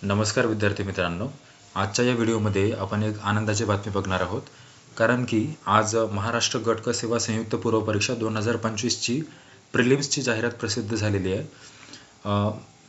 नमस्कार विद्यार्थी मित्रांनो, आजच्या या व्हिडिओमध्ये आपण एक आनंदाची बातमी बघणार आहोत. कारण की आज महाराष्ट्र गट क सेवा संयुक्त पूर्व परीक्षा 2025ची प्रिलिम्सची जाहिरात प्रसिद्ध झालेली आहे.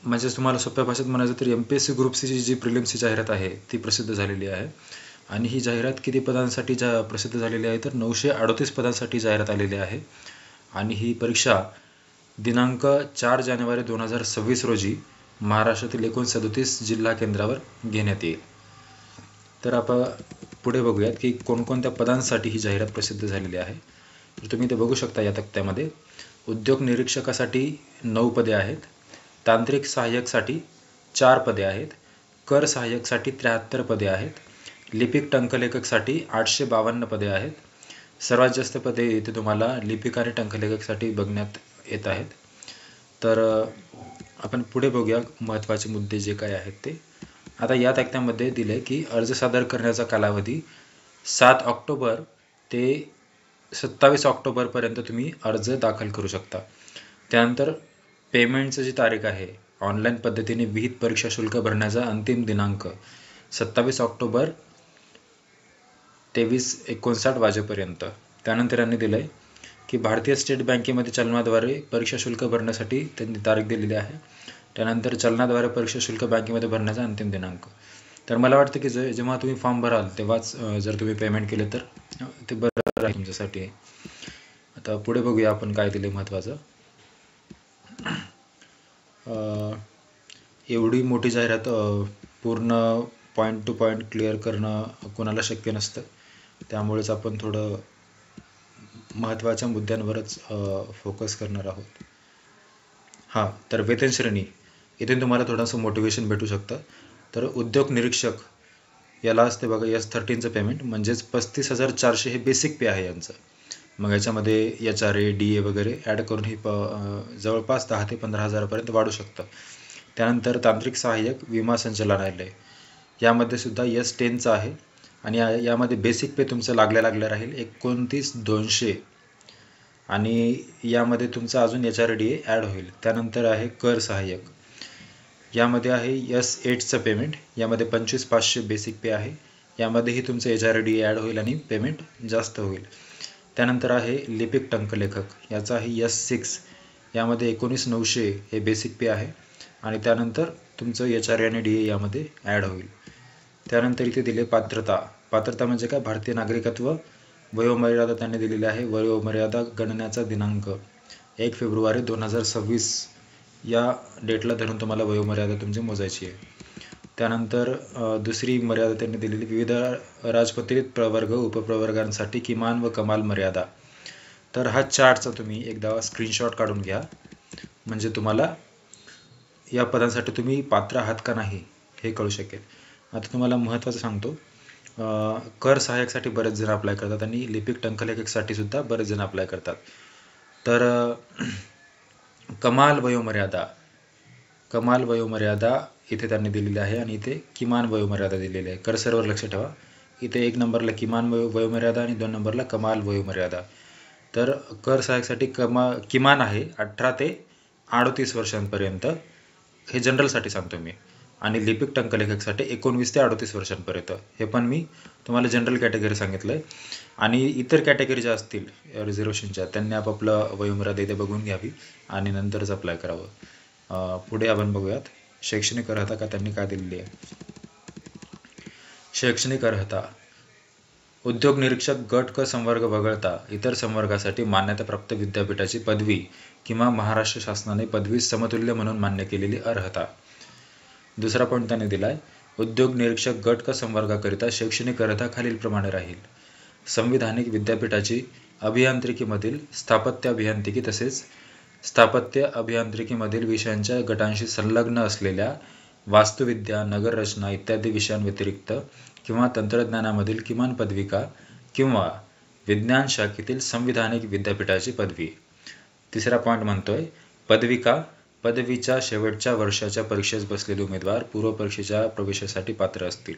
म्हणजे तुम्हाला सोप्या भाषेत म्हणायचं तर MPSC ग्रुप सी जी प्रिलिम्सची जाहिरात आहे ती प्रसिद्ध झालेली आहे. आणि ही जाहिरात किती पदांसाठी प्रसिद्ध झालेली आहे तर 938 पदांसाठी जाहिरात आलेली आहे. आणि ही परीक्षा दिनांक 4 जानेवारी 2026 रोजी महाराष्ट्रातील 37 जिल्हा केंद्रावर घेण्यात येईल. तर आपण पुढे बघूयात की कोणकोणत्या पदांसाठी ही जाहिरात प्रसिद्ध झालेली आहे. तर तुम्ही ते बघू शकता या तक्त्यामध्ये. उद्योग निरीक्षकासाठी 9 पदे आहेत, तांत्रिक सहाय्यकसाठी 4 पदे आहेत, कर सहाय्यकसाठी 73 पदे आहेत, लिपिक टंकलेखकसाठी 852 पदे आहेत. सर्वात जास्त पदे इथे तुम्हाला लिपिक आणि टंकलेखकसाठी बघण्यात येत आहेत. तर आपण पुढे बघूया महत्त्वाचे मुद्दे जे काय आहेत ते. आता या तक्त्यामध्ये दिले की अर्ज सादर करण्याचा कालावधी 7 ऑक्टोबर ते 27 ऑक्टोबरपर्यंत तुम्ही अर्ज दाखल करू शकता. त्यानंतर पेमेंटची जी तारीख आहे, ऑनलाईन पद्धतीने विहित परीक्षा शुल्क भरण्याचा अंतिम दिनांक 27 ऑक्टोबर 23:59 वाजेपर्यंत. त्यानंतर यांनी दिलं आहे की भारतीय स्टेट बँकेमध्ये चलनाद्वारे परीक्षा शुल्क भरण्यासाठी त्यांनी तारीख दिलेली आहे. त्यानंतर चलनाद्वारे परीक्षा शुल्क बँकेमध्ये भरण्याचा अंतिम दिनांक. तर मला वाटतं की जेव्हा तुम्ही फॉर्म भराल तेव्हाच जर तुम्ही पेमेंट केले तर ते बरं आहे तुमच्यासाठी. आता पुढे बघूया आपण काय दिले महत्त्वाचं. एवढी मोठी जाहिरात पूर्ण पॉईंट टू पॉईंट क्लिअर करणं कोणाला शक्य नसतं. त्यामुळेच आपण थोडं महत्त्वाच्या मुद्द्यांवरच फोकस करणार आहोत. हां, तर वेतन श्रेणी इथून तुम्हाला थोडंसं मोटिवेशन भेटू शकतं. तर उद्योग निरीक्षक याला असते बघा S13चं पेमेंट, म्हणजेच 35,400 हे बेसिक पे आहे यांचं. मग याच्यामध्ये HRA DA वगैरे ॲड करून ही जवळपास 10 ते 15,000पर्यंत वाढू शकतं. त्यानंतर तांत्रिक सहाय्यक विमा संचालनालय यामध्ये सुद्धा S10चं आहे. आणि यामध्ये बेसिक पे तुमचं लागल्या राहील 29,200. आणि यामध्ये तुमचं अजून HRA DA ॲड होईल. त्यानंतर आहे कर सहाय्यक, यामध्ये आहे S8चं पेमेंट, यामध्ये 25,500 बेसिक पे आहे. यामध्येही तुमचं HRA DA ॲड होईल आणि पेमेंट जास्त होईल. त्यानंतर आहे लिपिक टंकलेखक, याचा आहे S6, यामध्ये 19,900 हे बेसिक पे आहे. आणि त्यानंतर तुमचं HRA आणि DA यामध्ये ॲड होईल. त्यानंतर इथे दिले पात्रता म्हणजे काय, भारतीय नागरिकत्व. वयोमर्यादा त्यांनी दिलेली आहे. वयोमर्यादा गणण्याचा दिनांक 1 फेब्रुवारी 2026 या डेटला धरून तुम्हाला वयोमर्यादा तुमची मोजायची आहे. त्यानंतर दुसरी मर्यादा त्यांनी दिलेली, विविध राजपत्रित प्रवर्ग उपप्रवर्गांसाठी किमान व कमाल मर्यादा. तर हा चार्टचा तुम्ही एकदा स्क्रीनशॉट काढून घ्या, म्हणजे तुम्हाला या पदांसाठी तुम्ही पात्र आहात का नाही हे कळू शकेल. आता तुम्हाला महत्त्वाचं सांगतो, कर सहाय्यकसाठी बरेच जण अप्लाय करतात आणि लिपिक टंकलेखकसाठी सुद्धा बरेच जण अप्लाय करतात. तर कमाल वयोमर्यादा इथे त्यांनी दिलेली आहे आणि इथे किमान वयोमर्यादा दिलेली आहे. कर्सरवर लक्ष ठेवा, इथे 1 नंबरला किमान वयोमर्यादा आणि 2 नंबरला कमाल वयोमर्यादा. तर कर सहाय्यकसाठी किमान आहे 18 ते 38 वर्षांपर्यंत, हे जनरलसाठी सांगतो मी. आणि लिपिक टंकलेखकसाठी 19 ते 38 वर्षांपर्यंत, हे पण मी तुम्हाला जनरल कॅटेगरी सांगितलं आहे. आणि इतर कॅटेगरी ज्या असतील रिझर्वेशनच्या, त्यांनी आपापलं वयोमर्यादा इथे बघून घ्यावी आणि नंतरच अप्लाय करावं. पुढे आपण बघूयात शैक्षणिक अर्हता का त्यांनी काय दिलेली आहे. शैक्षणिक अर्हता, उद्योग निरीक्षक गट क संवर्ग वगळता इतर संवर्गासाठी मान्यताप्राप्त विद्यापीठाची पदवी किंवा महाराष्ट्र शासनाने पदवी समतुल्य म्हणून मान्य केलेली अर्हता. दुसरा पॉईंट त्यांनी दिलाय, उद्योग निरीक्षक गट क संवर्गाकरिता शैक्षणिक अर्हता खालीलप्रमाणे राहील. संविधानिक विद्यापीठाची अभियांत्रिकीमधील स्थापत्य अभियांत्रिकी तसेच स्थापत्य अभियांत्रिकीमधील विषयांच्या गटांशी संलग्न असलेल्या वास्तुविद्या, नगररचना इत्यादी विषयांव्यतिरिक्त किंवा तंत्रज्ञानामधील किमान पदविका किंवा विज्ञान शाखेतील संविधानिक विद्यापीठाची पदवी. तिसरा पॉईंट म्हणतोय, पदवीच्या शेवटच्या वर्षाच्या परीक्षेस बसलेले उमेदवार पूर्व परीक्षेच्या प्रवेशासाठी पात्र असतील,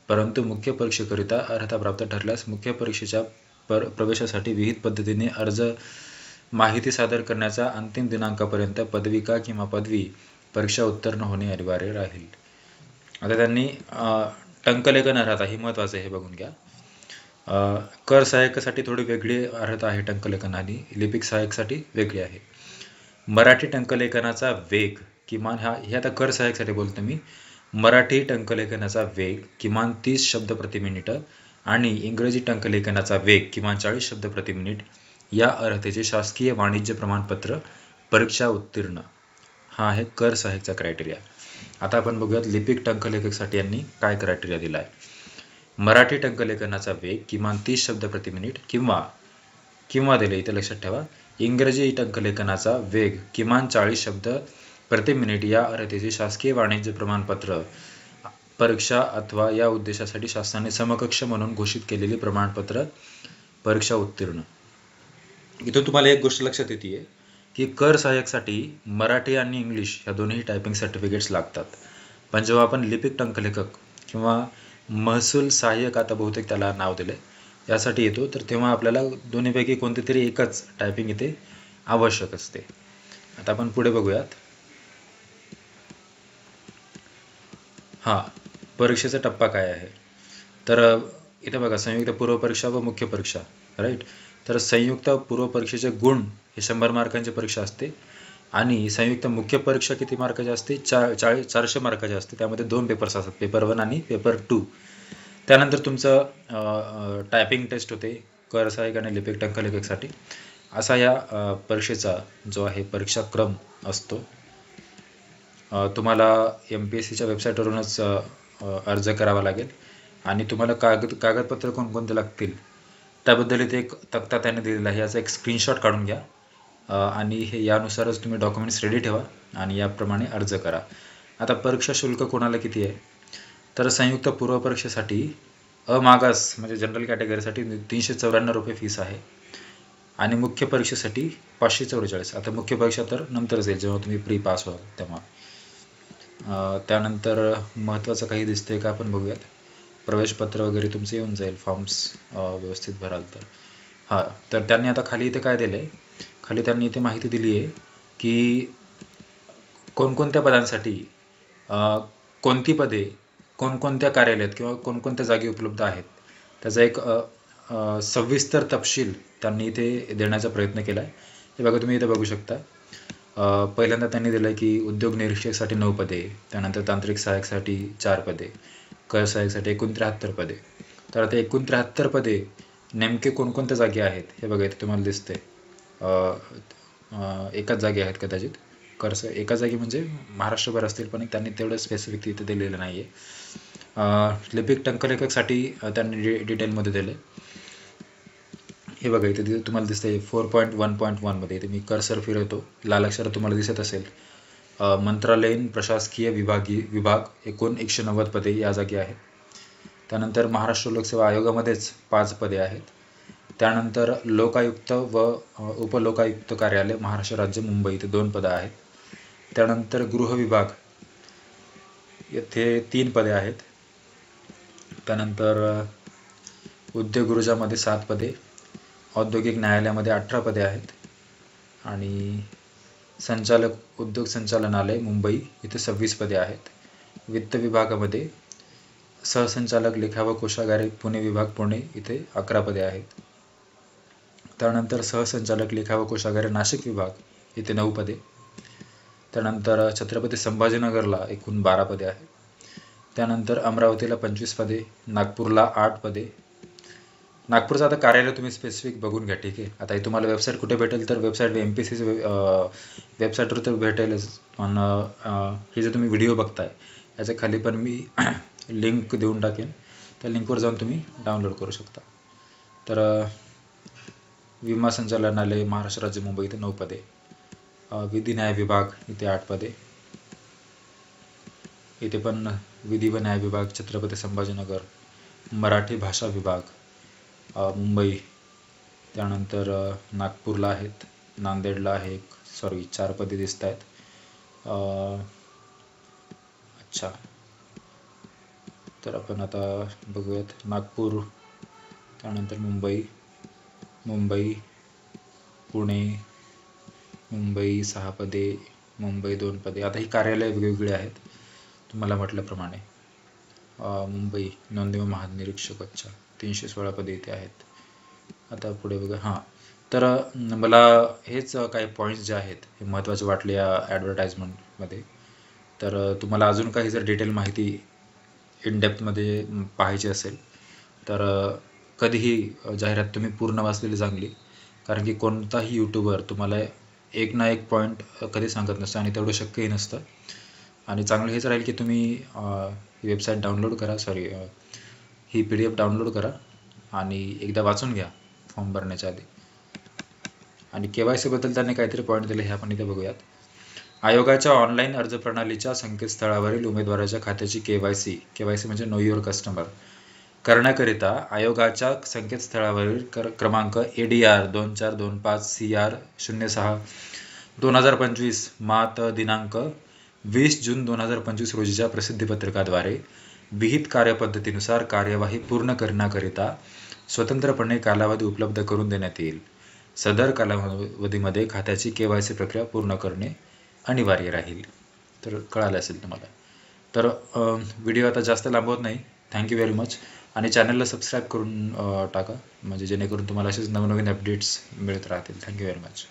परंतु मुख्य परीक्षेकरिता अर्हता प्राप्त ठरल्यास मुख्य परीक्षेच्या प्रवेशासाठी विहित पद्धतीने अर्ज माहिती सादर करण्याच्या अंतिम दिनांकापर्यंत पदविका किंवा पदवी परीक्षा उत्तीर्ण होणे अनिवार्य राहील. आता त्यांनी टंकलेखन अर्हता ही महत्त्वाचं आहे, हे बघून घ्या. कर सहाय्यकासाठी थोडी वेगळी अर्हता आहे टंकलेखन आणि लिपिक सहाय्यकसाठी वेगळी आहे. मराठी टंकलेखनाचा वेग किमान हे आता कर सहाय्यकसाठी बोलतो मी. मराठी टंकलेखनाचा वेग किमान 30 शब्द प्रति मिनिट आणि इंग्रजी टंकलेखनाचा वेग किमान 40 शब्द प्रति मिनिट या अर्हतेचे शासकीय वाणिज्य प्रमाणपत्र परीक्षा उत्तीर्ण हा आहे कर सहाय्यकचा क्रायटेरिया. आता आपण बघूयात लिपिक टंकलेखकसाठी यांनी काय क्रायटेरिया दिला आहे. मराठी टंकलेखनाचा वेग किमान 30 शब्द प्रति मिनिट किंवा दिले इथे लक्षात ठेवा. इंग्रजी टंकलेखनाचा वेग किमान 40 शब्द प्रति मिनिट या अर्हतेचे शासकीय वाणिज्य प्रमाणपत्र परीक्षा अथवा या उद्देशासाठी शासनाने समकक्ष म्हणून घोषित केलेली प्रमाणपत्र परीक्षा उत्तीर्ण. इथून तुम्हाला एक गोष्ट लक्षात येते की कर सहाय्यकसाठी मराठी आणि इंग्लिश या दोन्ही टायपिंग सर्टिफिकेट्स लागतात. पण जेव्हा आपण लिपिक टंकलेखक किंवा महसूल सहाय्यक, आता बहुतेक त्याला नाव दिले, यासाठी येतो, तर तेव्हा आपल्याला दोन्हीपैकी कोणती तरी एकच टायपिंग इथे आवश्यक असते. आता आपण पुढे बघूयात. परीक्षेचा टप्पा काय आहे. तर इथे बघा, संयुक्त पूर्व परीक्षा व मुख्य परीक्षा, राईट. तर संयुक्त पूर्व परीक्षेचे गुण हे 100 मार्कांची परीक्षा असते आणि संयुक्त मुख्य परीक्षा किती मार्काची असते, 400 मार्काची असते. त्यामध्ये 2 पेपर्स असतात, पेपर 1 आणि पेपर 2. त्यानंतर तुमचं टायपिंग टेस्ट होते कर सहाय्यक आणि लिपिक टंकलेखकसाठी. असा या परीक्षेचा जो आहे परीक्षाक्रम असतो. तुम्हाला MPSCच्या वेबसाईटवरूनच अर्ज करावा लागेल आणि तुम्हाला कागदपत्र कोणकोणते लागतील त्याबद्दल इथे एक तक्ता त्याने दिलेला आहे. याचा एक स्क्रीनशॉट काढून घ्या आणि हे यानुसारच तुम्ही डॉक्युमेंट्स रेडी ठेवा आणि याप्रमाणे अर्ज करा. आता परीक्षा शुल्क कोणाला किती आहे, तर संयुक्त पूर्व परीक्षेसाठी मागास म्हणजे जनरल कॅटेगरीसाठी 394 रुपये फीस आहे आणि मुख्य परीक्षेसाठी 544. आता मुख्य परीक्षा तर नंतरच येईल, जेव्हा तुम्ही प्री पास व्हाल तेव्हा. त्यानंतर महत्त्वाचं काही दिसतंय का आपण बघूयात. प्रवेशपत्र वगैरे तुमचं येऊन जाईल, फॉर्म्स व्यवस्थित भराल तर. तर त्यांनी आता खाली इथे काय दिलं आहे, खाली त्यांनी इथे माहिती दिली आहे की कोणकोणत्या पदांसाठी कोणती पदे कोणकोणत्या कार्यालयात किंवा कोणकोणत्या जागी उपलब्ध आहेत, त्याचा एक सविस्तर तपशील त्यांनी इथे देण्याचा प्रयत्न केला आहे. हे बघा, तुम्ही इथे बघू शकता. पहिल्यांदा त्यांनी दिलं की उद्योग निरीक्षकसाठी 9 पदे, त्यानंतर तांत्रिक सहाय्यकसाठी 4 पदे, कर सहाय्यकसाठी 69 पदे. तर आता 69 पदे नेमके कोणकोणत्या जागी आहेत हे बघा, इथे तुम्हाला दिसते. एकाच जागी आहेत कदाचित. एका जागी म्हणजे महाराष्ट्रभर असतील, पण त्यांनी तेवढं स्पेसिफिक इथे दिलेलं नाही आहे. लिपिक टंकलेखकसाठी त्यांनी डिटेलमध्ये दिले. हे बघा, इथे तुम्हाला दिसते 4.1.1 मध्ये. इथे मी कर्सर फिरवतो, लाल अक्षरात तुम्हाला दिसत असेल. मंत्रालयीन प्रशासकीय विभाग एकूण 190 पदे या जागी आहेत. त्यानंतर महाराष्ट्र लोकसेवा आयोगामध्येच 5 पदे आहेत. त्यानंतर लोकायुक्त व उपलोकायुक्त कार्यालय महाराष्ट्र राज्य मुंबई इथे 2 पदं आहेत. त्यानंतर गृह विभाग येथे 3 पदे आहेत. त्यानंतर उद्योग ऊर्जामध्ये 7 पदे, औद्योगिक न्यायालयामध्ये 18 पदे आहेत आणि संचालक उद्योग संचालनालय मुंबई इथे 26 पदे आहेत. वित्त विभागामध्ये सहसंचालक लेखा व कोषागारे पुणे विभाग पुणे इथे 11 पदे आहेत. त्यानंतर सहसंचालक लेखा व कोषागारे नाशिक विभाग इथे 9 पदे. त्यानंतर छत्रपती संभाजीनगरला एकूण 12 पदे आहेत. त्यानंतर अमरावतीला 25 पदे, नागपूरला 8 पदे. नागपूरचं आता कार्यालय तुम्ही स्पेसिफिक बघून घ्या, ठीक आहे. आता हे तुम्हाला वेबसाईट कुठे भेटेल, तर वेबसाईट MPSCची वेबसाईटवर तर भेटेलच, पण हे जे तुम्ही व्हिडिओ बघताय याच्या खाली पण मी लिंक देऊन टाकेन, त्या लिंकवर जाऊन तुम्ही डाउनलोड करू शकता. तर विमा संचालनालय महाराष्ट्र राज्य मुंबई इथे 9 पदे, विधी न्याय विभाग इथे 8 पदे, इथे पण विधी व न्याय विभाग छत्रपती संभाजीनगर, मराठी भाषा विभाग मुंबई, त्यानंतर नागपूरला आहेत, नांदेडला आहे 4 पदे दिसत आहेत. अच्छा, तर आपण आता बघूयात नागपूर, त्यानंतर मुंबई, पुणे, मुंबई 6 पदे, मुंबई 2 पदे. आता ही कार्यालय वेगवेगळी आहेत तुम्हाला म्हटल्याप्रमाणे. मुंबई नोंदणी व महानिरीक्षक. अच्छा, 316 पदे इथे आहेत. आता पुढे बघा. हां, तर मला हेच काही पॉईंट्स जे आहेत हे महत्त्वाचे वाटले या ॲडव्हर्टाईजमेंटमध्ये. तर तुम्हाला अजून काही जर डिटेल माहिती इन डेप्थमध्ये पाहायची असेल तर कधीही जाहिरात तुम्ही पूर्ण वाचलेली चांगली, कारण की कोणताही यूट्यूबर तुम्हाला एक ना एक पॉईंट कधी सांगत नसतं आणि तेवढं शक्यही नसतं. आणि चांगलं हेच राहील की तुम्ही ही वेबसाईट डाउनलोड करा, ही PDF डाउनलोड करा आणि एकदा वाचून घ्या फॉर्म भरण्याच्या आधी. आणि KYC बद्दल त्यांनी काहीतरी पॉईंट दिले हे आपण इथे बघूयात. आयोगाच्या ऑनलाईन अर्ज प्रणालीच्या संकेतस्थळावरील उमेदवाराच्या खात्याची KYC म्हणजे नो युअर कस्टमर करण्याकरिता आयोगाच्या संकेतस्थळावरील क्रमांक ADR 2425 CR 06/2025 मात दिनांक 20 जून 2025 रोजीच्या प्रसिद्धीपत्रकाद्वारे विहित कार्यपद्धतीनुसार कार्यवाही पूर्ण करण्याकरिता स्वतंत्रपणे कालावधी उपलब्ध करून देण्यात येईल. सदर कालावधीमध्ये खात्याची KYC प्रक्रिया पूर्ण करणे अनिवार्य राहील. तर कळालं असेल तुम्हाला. तर व्हिडिओ आता जास्त लांबवत नाही. Thank you very much. आणि चॅनलला सबस्क्राईब करून टाका, म्हणजे जेणेकरून तुम्हाला असेच नवनवीन अपडेट्स मिळत राहतील. Thank you very much.